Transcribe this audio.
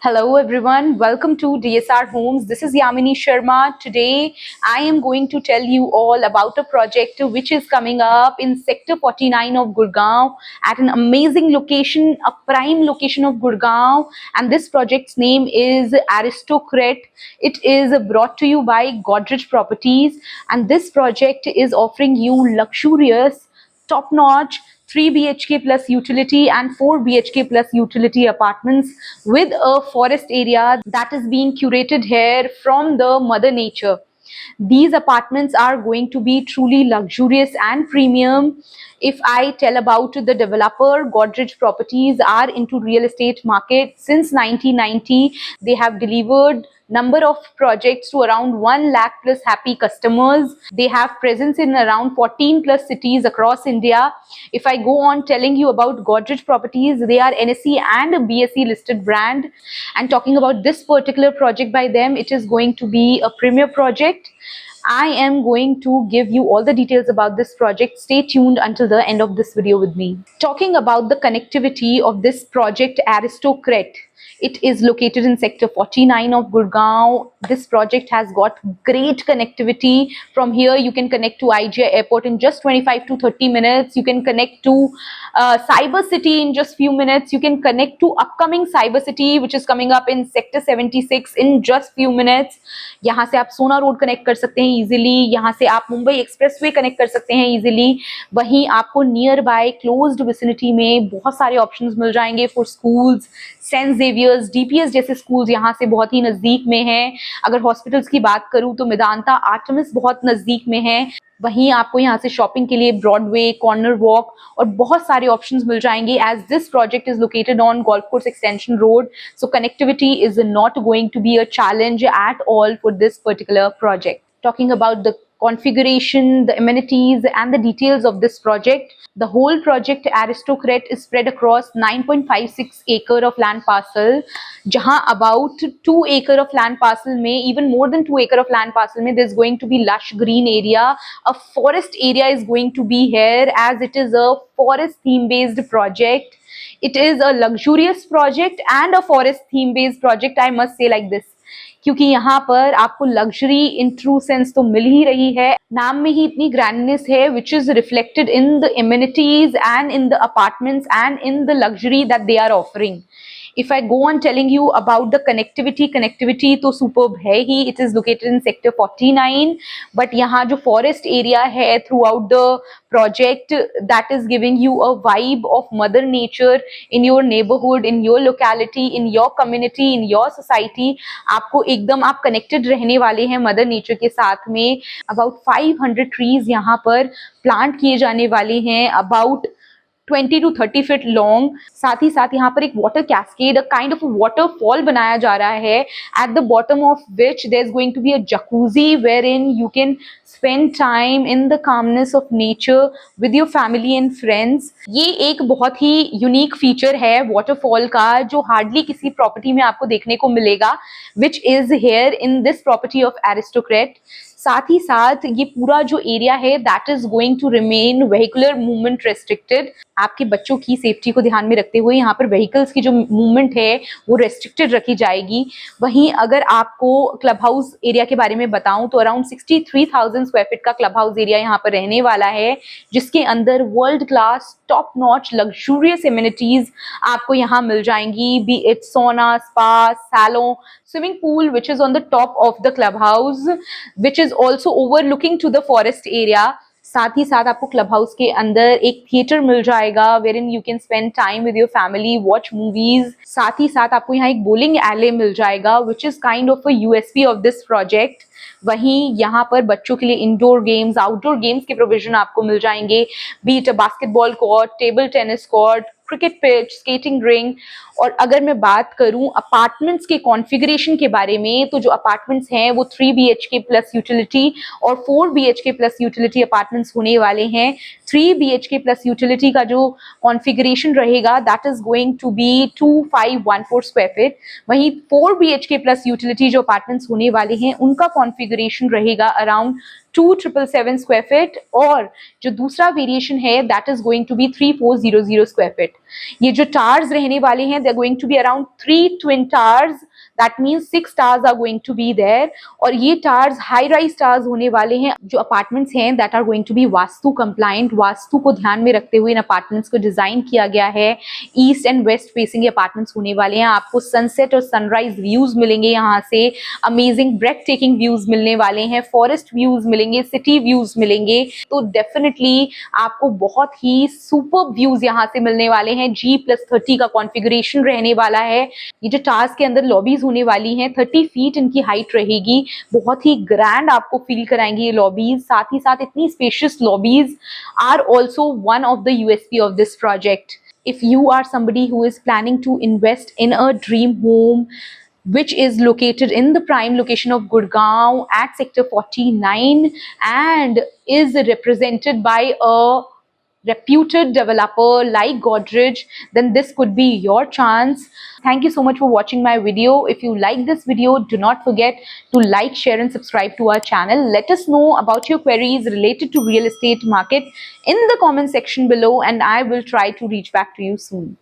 Hello everyone, welcome to DSR Homes. This is Yamini Sharma. Today I am going to tell you all about a project which is coming up in Sector 49 of Gurgaon at an amazing location, a prime location of Gurgaon, and this project's name is Aristocrat. It is brought to you by Godrej Properties, and this project is offering you luxurious, top-notch 3 BHK plus utility and 4 BHK plus utility apartments with a forest area that is being curated here from the mother nature. These apartments are going to be truly luxurious and premium. If I tell about the developer, Godrej Properties are into real estate market since 1990. They have delivered number of projects to around 1 lakh plus happy customers. They have presence in around 14 plus cities across India. If I go on telling you about Godrej Properties, they are NSE and BSE listed brand. And talking about this particular project by them, it is going to be a premier project. I am going to give you all the details about this project. Stay tuned until the end of this video with me. Talking about the connectivity of this project Aristocrat, it is located in Sector 49 of Gurgaon. This project has got great connectivity. From here, you can connect to IGI Airport in just 25 to 30 minutes. You can connect to Cyber City in just few minutes. You can connect to upcoming Cyber City, which is coming up in Sector 76 in just few minutes. यहाँ से आप सोना road connect कर सकते हैं easily, यहाँ से आप मुंबई एक्सप्रेसवे कनेक्ट कर सकते हैं इजीली. वहीं आपको नियर बाय क्लोज्ड विसिनिटी में बहुत सारे ऑप्शंस मिल जाएंगे for schools. Saint Xavier's, DPS जैसे स्कूल्स यहाँ से बहुत ही नजदीक में हैं. अगर हॉस्पिटल्स की बात करूँ तो मेदांता, आर्टेमिस बहुत नजदीक में है. वहीं आपको यहाँ से शॉपिंग के लिए ब्रॉडवे, कॉर्नर वॉक और बहुत सारे ऑप्शंस मिल जाएंगे as this project is located on golf course extension road. So connectivity is not going to be a challenge at all for this particular project. Talking about the configuration, the amenities and the details of this project. The whole project Aristocrat is spread across 9.56 acre of land parcel, jahan about 2 acre of land parcel mein, even more than 2 acre of land parcel mein, there's going to be lush green area. A forest area is going to be here as it is a forest theme based project. It is a luxurious project and a forest theme based project, I must say like this, क्योंकि यहाँ पर आपको luxury in true sense तो मिल ही रही है. नाम में ही इतनी ग्रैंडनेस है which is reflected in the amenities and in the apartments and in the luxury that they are offering. If I go on telling you about the connectivity तो superb है ही. It is located in Sector 49, but यहाँ जो forest area है throughout the project, that is giving you a vibe of mother nature in your neighborhood, in your locality, in your community, in your society. आपको एकदम आप connected रहने वाले हैं mother nature के साथ में. About 500 trees यहाँ पर plant किए जाने वाले हैं, about 20 to 30 फीट लॉन्ग. साथ ही साथ यहाँ पर एक water cascade, a kind of waterfall बनाया जा रहा है, at the bottom of which there is going to be a jacuzzi wherein you can spend time in the calmness of nature with your family and friends. ये एक बहुत ही unique feature है waterfall का जो hardly किसी property में आपको देखने को मिलेगा, which is here in this property of Aristocrat. साथ ही साथ ये पूरा जो एरिया है that is going to remain vehicular movement restricted. आपके बच्चों की सेफ्टी को ध्यान में रखते हुए यहाँ पर व्हीकल्स की जो मूवमेंट है वो रेस्ट्रिक्टेड रखी जाएगी. वहीं अगर आपको क्लब हाउस एरिया के बारे में बताऊं तो अराउंड 63,000 स्क्वायर फीट का क्लब हाउस एरिया यहाँ पर रहने वाला है, जिसके अंदर world class top notch luxurious amenities आपको यहाँ मिल जाएंगी, बी इट सोना, spa, salon, swimming pool which is on the top of the clubhouse, which is also overlooking to the forest area. साथ ही साथ आपको क्लब हाउस के अंदर एक थिएटर मिल जाएगा wherein you can spend time with your family, watch movies. साथ ही साथ आपको यहाँ एक बोलिंग एले मिल जाएगा which is kind of a USP of this project. वहीं यहाँ पर बच्चों के लिए इंडोर गेम्स, आउटडोर गेम्स के प्रोविजन आपको मिल जाएंगे, B it a basketball court, table tennis court, cricket pitch, skating ring. और अगर मैं बात करूं अपार्टमेंट्स के कॉन्फ़िगरेशन के बारे में तो जो अपार्टमेंट्स हैं वो 3 BHK प्लस यूटिलिटी और 4 BHK प्लस यूटिलिटी अपार्टमेंट्स होने वाले हैं. 3 BHK प्लस यूटिलिटी का जो कॉन्फ़िगरेशन रहेगा that is going to be 2514 square feet. वहीं 4 BHK प्लस यूटिलिटी जो अपार्टमेंट्स होने वाले हैं उनका कॉन्फ़िगरेशन रहेगा अराउंड 2777 स्क्वायर फीट, और जो दूसरा वेरिएशन है that is going to be 3400 square feet. ये जो टावर्स रहने वाले हैं they are going to be around 3 twin towers, that means 6 towers are going to be there. और ये टावर्स हाई राइज टावर्स होने वाले हैं। जो अपार्टमेंट्स हैं that are going to be vastu compliant, vastu को ध्यान में रखते हुए इन अपार्टमेंट्स को डिजाइन किया गया है। East and waste facing apartments होने वाले हैं। आपको सनसेट और सनराइज व्यूज मिलेंगे यहाँ से, अमेजिंग ब्रेथ टेकिंग व्यूज मिलने वाले हैं, फॉरेस्ट व्यूज मिलेंगे, सिटी व्यूज मिलेंगे। तो डेफिनेटली आपको बहुत ही सुपर व्यूज यहाँ से मिलने वाले हैं। G+30 का कॉन्फ़िगरेशन रहने वाला है। ये जो टावर्स के अंदर लॉबीज होने वाली हैं 30 फीट इनकी हाइट रहेगी। बहुत ही ग्रैंड आपको फील कराएंगी ये लॉबीज। साथ ही साथ इतनी spacious lobbies are also one of the USP of this project. If you are somebody who is planning to invest in a dream home which is located in the prime location of Gurgaon at sector 49 and is represented by a reputed developer like Godrej, then this could be your chance. Thank you so much for watching my video. If you like this video, do not forget to like, share and subscribe to our channel. Let us know about your queries related to real estate market in the comment section below, and I will try to reach back to you soon.